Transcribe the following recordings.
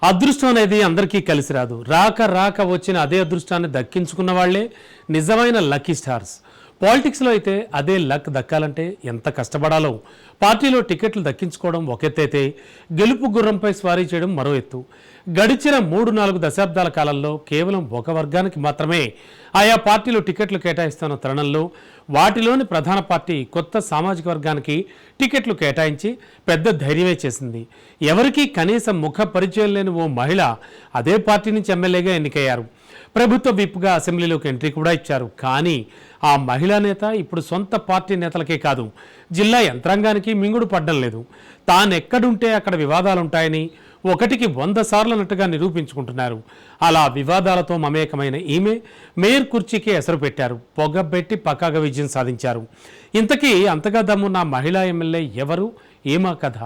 అదృష్టం అనేది అందరికీ కలిసి రాదు. రాక రాక వచ్చిన అదే అదృష్టాన్ని దక్కించుకున్న వాళ్లే నిజమైన లక్కీ స్టార్స్. పాలిటిక్స్లో అయితే అదే లక్ దక్కాలంటే ఎంత కష్టపడాలో. పార్టీలో టికెట్లు దక్కించుకోవడం ఒక ఎత్తైతే గెలుపు గుర్రంపై స్వారీ చేయడం మరో ఎత్తు. గడిచిన 3-4 దశాబ్దాల కాలంలో కేవలం ఒక వర్గానికి మాత్రమే ఆయా పార్టీలు టికెట్లు కేటాయిస్తున్న తరుణంలో వాటిలోని ప్రధాన పార్టీ కొత్త సామాజిక వర్గానికి టికెట్లు కేటాయించి పెద్ద ధైర్యమే చేసింది. ఎవరికీ కనీసం ముఖ పరిచయం లేని ఓ మహిళ అదే పార్టీ నుంచి ఎమ్మెల్యేగా ఎన్నికయ్యారు. ప్రభుత్వ విప్గా అసెంబ్లీలోకి ఎంట్రీ కూడా ఇచ్చారు. కానీ ఆ మహిళా నేత ఇప్పుడు సొంత పార్టీ నేతలకే కాదు, జిల్లా యంత్రాంగానికి మింగుడు పడ్డం లేదు. తానెక్కడుంటే అక్కడ వివాదాలుంటాయని 1కి 100 సార్లు అన్నట్టుగా నిరూపించుకుంటున్నారు. అలా వివాదాలతో మమేకమైన ఈమె మేయర్ కుర్చీకి ఎసరు పెట్టారు. పొగబెట్టి పక్కాగా విజయం సాధించారు. ఇంతకీ అంతగా దమ్మున్న మహిళా ఎమ్మెల్యే ఎవరు, ఏమా కథ?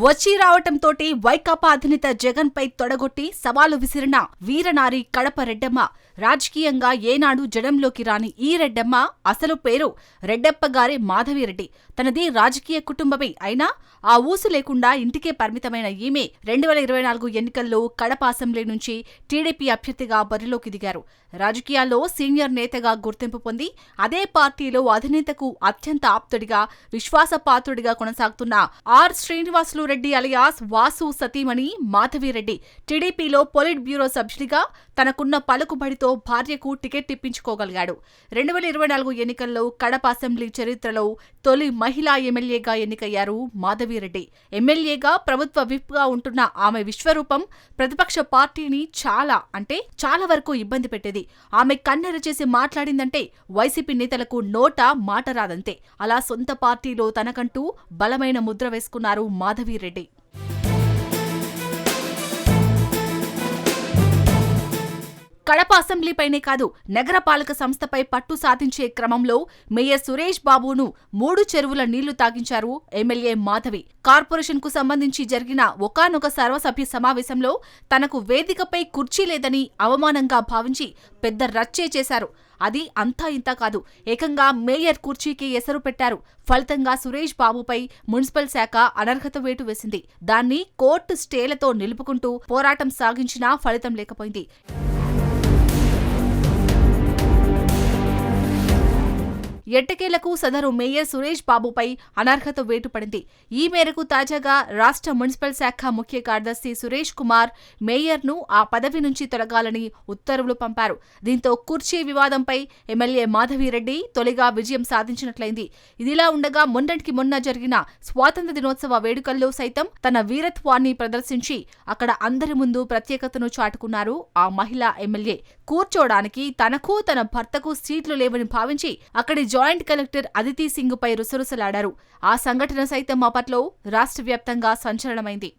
వచ్చి రావటంతోటి వైకాపా అధినేత జగన్ పై తొడగొట్టి సవాలు విసిరిన వీరనారి కడప రెడ్డమ్మ. రాజకీయంగా ఏనాడు జనంలోకి రాని ఈ రెడ్డమ్మ అసలు పేరు రెడ్డప్పగారి మాధవిరెడ్డి. తనది రాజకీయ కుటుంబమే అయినా ఆ ఊసు లేకుండా ఇంటికే పరిమితమైన ఈమె 2024 ఎన్నికల్లో కడప అసెంబ్లీ నుంచి టీడీపీ అభ్యర్థిగా బరిలోకి దిగారు. రాజకీయాల్లో సీనియర్ నేతగా గుర్తింపు పొంది అదే పార్టీలో అధినేతకు అత్యంత ఆప్తుడిగా, విశ్వాసపాత్రుడిగా కొనసాగుతున్న ఆర్ శ్రీనివాసులు రెడ్డి అలియాస్ వాసు సతీమణి మాధవిరెడ్డి టీడీపీలో పొలిట్ బ్యూరో సభ్యుడిగా తనకున్న పలుకుబడితో భార్యకు టికెట్ ఇప్పించుకోగలిగాడు. 2024 ఎన్నికల్లో కడప అసెంబ్లీ చరిత్రలో తొలి మహిళా ఎమ్మెల్యేగా ఎన్నికయ్యారు మాధవిరెడ్డి. ఎమ్మెల్యేగా ప్రభుత్వ విప్గా ఉంటున్న ఆమె విశ్వరూపం ప్రతిపక్ష పార్టీని చాలా వరకు ఇబ్బంది పెట్టేది. ఆమె కన్నెర చేసి మాట్లాడిందంటే వైసీపీ నేతలకు నోట మాట రాదంతే. అలా సొంత పార్టీలో తనకంటూ బలమైన ముద్ర వేసుకున్నారు మాధవిరెడ్డి. కడప అసెంబ్లీపైనే కాదు, నగరపాలక సంస్థపై పట్టు సాధించే క్రమంలో మేయర్ సురేష్ బాబును 3 చెరువుల నీళ్లు తాగించారు ఎమ్మెల్యే మాధవి. కార్పొరేషన్ కు సంబంధించి జరిగిన ఒకానొక సర్వసభ్య సమావేశంలో తనకు వేదికపై కుర్చీ లేదని అవమానంగా భావించి పెద్ద రచ్చే చేశారు. అది అంతా ఇంతా కాదు, ఏకంగా మేయర్ కుర్చీకి ఎసరు పెట్టారు. ఫలితంగా సురేష్ బాబుపై మున్సిపల్ శాఖ అనర్హత వేటు వేసింది. దాన్ని కోర్టు స్టేలతో నిలుపుకుంటూ పోరాటం సాగించినా ఫలితం లేకపోయింది. ఎట్టకేలకు సదరు మేయర్ సురేష్ బాబుపై అనర్హత వేటు పడింది. ఈ మేరకు తాజాగా రాష్ట్ర మున్సిపల్ శాఖ ముఖ్య కార్యదర్శి సురేష్ కుమార్ మేయర్ను ఆ పదవి నుంచి తొలగాలని ఉత్తర్వులు పంపారు. దీంతో కుర్చీ వివాదంపై ఎమ్మెల్యే మాధవిరెడ్డి తొలిగా విజయం సాధించినట్లయింది. ఇదిలా ఉండగా మొన్నటికి మొన్న జరిగిన స్వాతంత్ర్య దినోత్సవ వేడుకల్లో సైతం తన వీరత్వాన్ని ప్రదర్శించి అక్కడ అందరి ముందు ప్రత్యేకతను చాటుకున్నారు ఆ మహిళా ఎమ్మెల్యే. కూర్చోడానికి తనకు తన భర్తకు సీట్లు లేవని భావించి అక్కడి జాయింట్ కలెక్టర్ అదితి సింగ్ పై రుసరుసలాడారు. ఆ సంఘటన సైతం అప్పట్లో రాష్ట్ర వ్యాప్తంగా సంచలనమైంది.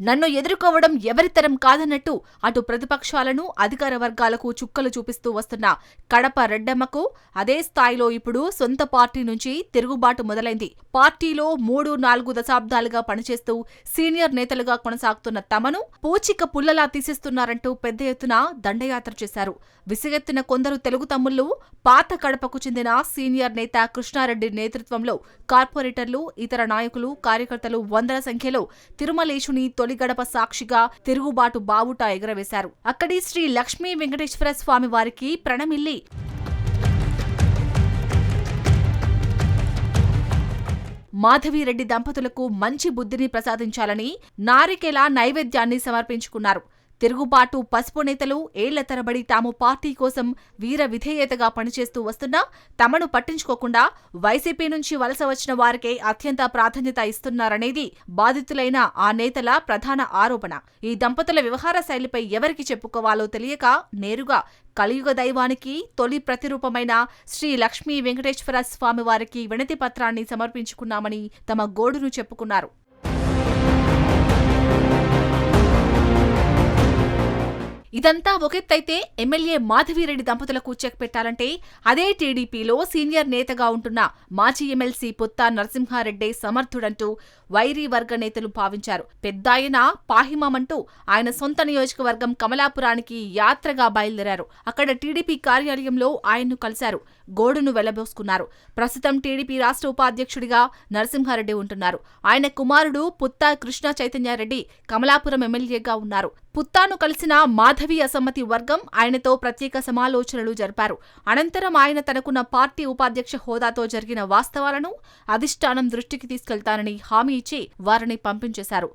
నన్ను ఎదుర్కోవడం ఎవరితరం కాదన్నట్టు అటు ప్రతిపక్షాలను, అధికార వర్గాలకు చుక్కలు చూపిస్తూ వస్తున్న కడప రెడ్డమ్మకు అదే స్థాయిలో ఇప్పుడు సొంత పార్టీ నుంచి తిరుగుబాటు మొదలైంది. పార్టీలో 3-4 దశాబ్దాలుగా పనిచేస్తూ సీనియర్ నేతలుగా కొనసాగుతున్న తమను పూచిక పుల్లలా తీసేస్తున్నారంటూ పెద్ద ఎత్తున దండయాత్ర చేశారు. విసిగెత్తిన కొందరు తెలుగు తమ్ముళ్లు పాత కడపకు చెందిన సీనియర్ నేత కృష్ణారెడ్డి నేతృత్వంలో కార్పొరేటర్లు, ఇతర నాయకులు, కార్యకర్తలు వందల సంఖ్యలో తిరుమలేశుని తొలి గడప సాక్షిగా తిరుగుబాటు బావుట ఎగరవేశారు. అక్కడి శ్రీ లక్ష్మీ వెంకటేశ్వర స్వామి వారికి ప్రణమిల్లి మాధవిరెడ్డి దంపతులకు మంచి బుద్ధిని ప్రసాదించాలని నారికేల నైవేద్యాన్ని సమర్పించుకున్నారు. తిరుగుబాటు పసుపు నేతలు ఏళ్ల తరబడి తాము పార్టీ కోసం వీర విధేయతగా పనిచేస్తూ వస్తున్నా తమను పట్టించుకోకుండా వైసీపీ నుంచి వలస వచ్చిన వారికే అత్యంత ప్రాధాన్యత ఇస్తున్నారనేది బాధితులైన ఆ నేతల ప్రధాన ఆరోపణ. ఈ దంపతుల వ్యవహార శైలిపై ఎవరికి చెప్పుకోవాలో తెలియక నేరుగా కలియుగ దైవానికి తొలి ప్రతిరూపమైన శ్రీ లక్ష్మీ వెంకటేశ్వర స్వామి వారికి వినతి పత్రాన్ని సమర్పించుకున్నామని తమ గోడును చెప్పుకున్నారు. ఇదంతా ఒకెత్తైతే ఎమ్మెల్యే మాధవిరెడ్డి దంపతులకు చెక్ పెట్టాలంటే అదే టీడీపీలో సీనియర్ నేతగా ఉంటున్న మాజీ ఎమ్మెల్సీ పుత్తా నరసింహారెడ్డే సమర్థుడంటూ వైరీ వర్గ నేతలు భావించారు. పెద్దాయన పాహిమామంటూ ఆయన సొంత నియోజకవర్గం కమలాపురానికి యాత్రగా బయలుదేరారు. అక్కడ టీడీపీ కార్యాలయంలో ఆయన్ను కలిశారు. గోడును వెళ్లబోసుకున్నారు. ప్రస్తుతం టీడీపీ రాష్ట్ర ఉపాధ్యక్షుడిగా నరసింహారెడ్డి ఉంటున్నారు. ఆయన కుమారుడు పుత్తా కృష్ణ చైతన్యారెడ్డి కమలాపురం ఎమ్మెల్యేగా ఉన్నారు. పుత్తాను కలిసిన మాధవి అసమ్మతి వర్గం ఆయనతో ప్రత్యేక సమాలోచనలు జరిపారు. అనంతరం ఆయన తనకున్న పార్టీ ఉపాధ్యక్ష హోదాతో జరిగిన వాస్తవాలను అధిష్టానం దృష్టికి తీసుకెళ్తానని హామీ ఇచ్చి వారిని పంపించేశారు.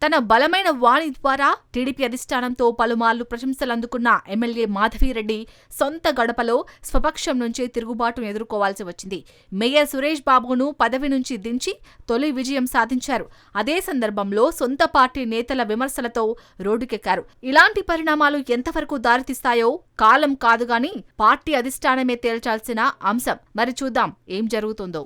తన బలమైన వాణి ద్వారా టీడీపీ అధిష్టానంతో పలుమార్లు ప్రశంసలందుకున్న ఎమ్మెల్యే మాధవిరెడ్డి సొంత గడపలో స్వపక్షం నుంచే తిరుగుబాటును ఎదుర్కోవాల్సి వచ్చింది. మేయర్ సురేష్ బాబును పదవి నుంచి దించి తొలి విజయం సాధించారు. అదే సందర్భంలో సొంత పార్టీ నేతల విమర్శలతో రోడ్డుకెక్కారు. ఇలాంటి పరిణామాలు ఎంతవరకు దారితీస్తాయో కాలం కాదుగాని పార్టీ అధిష్టానమే తేల్చాల్సిన అంశం. మరి చూద్దాం ఏం జరుగుతుందో.